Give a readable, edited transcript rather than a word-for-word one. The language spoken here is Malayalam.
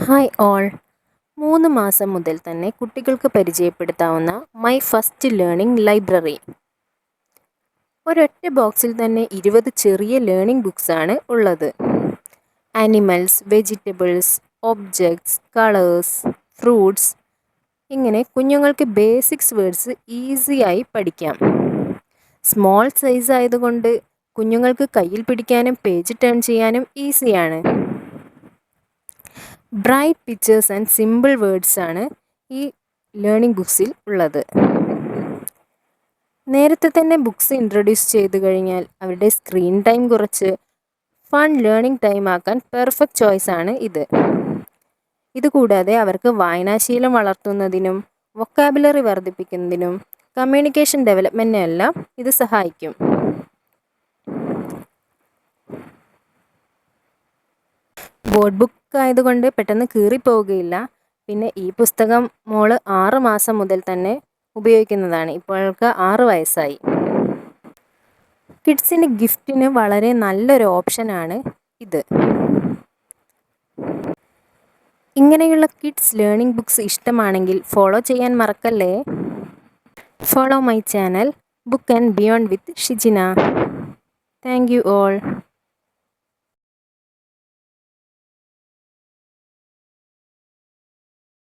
Hi all. 3 മാസം മുതൽ തന്നെ കുട്ടികൾക്ക് പരിചയപ്പെടുത്താവുന്ന മൈ ഫസ്റ്റ് ലേണിംഗ് ലൈബ്രറി. ഒരൊറ്റ ബോക്സിൽ തന്നെ 20 ചെറിയ ലേണിംഗ് ബുക്സാണ് ഉള്ളത്. Animals, vegetables, objects, colours, fruits, ഇങ്ങനെ കുഞ്ഞുങ്ങൾക്ക് ബേസിക്സ് വേർഡ്സ് ഈസിയായി പഠിക്കാം. സ്മോൾ സൈസ് ആയതുകൊണ്ട് കുഞ്ഞുങ്ങൾക്ക് കയ്യിൽ പിടിക്കാനും പേജ് ടേൺ ചെയ്യാനും ഈസിയാണ്. Bright pictures and simple words ആണ് ഈ ലേണിംഗ് ബുക്സിൽ ഉള്ളത്. നേരത്തെ തന്നെ ബുക്സ് ഇൻട്രൊഡ്യൂസ് ചെയ്ത് കഴിഞ്ഞാൽ അവരുടെ സ്ക്രീൻ ടൈം കുറച്ച് ഫൺ ലേണിംഗ് ടൈം ആക്കാൻ പെർഫെക്റ്റ് ചോയ്സ് ആണ് ഇത്. ഇതുകൂടാതെ അവർക്ക് വായനാശീലം വളർത്തുന്നതിനും വൊക്കാബുലറി വർദ്ധിപ്പിക്കുന്നതിനും കമ്മ്യൂണിക്കേഷൻ ഡെവലപ്മെൻറ്റിനെല്ലാം ഇത് സഹായിക്കും. ബോർഡ് ബുക്ക് ആയതുകൊണ്ട് പെട്ടെന്ന് കീറിപ്പോവുകയില്ല. പിന്നെ ഈ പുസ്തകം മോള് 6 മാസം മുതൽ തന്നെ ഉപയോഗിക്കുന്നതാണ്. ഇപ്പോൾ അവൾക്ക് 6 വയസ്സായി. കിഡ്സിന് ഗിഫ്റ്റിന് വളരെ നല്ലൊരു ഓപ്ഷനാണ് ഇത്. ഇങ്ങനെയുള്ള കിഡ്സ് ലേണിംഗ് ബുക്സ് ഇഷ്ടമാണെങ്കിൽ ഫോളോ ചെയ്യാൻ മറക്കല്ലേ. Follow my channel book and beyond with Shijina. Thank you all.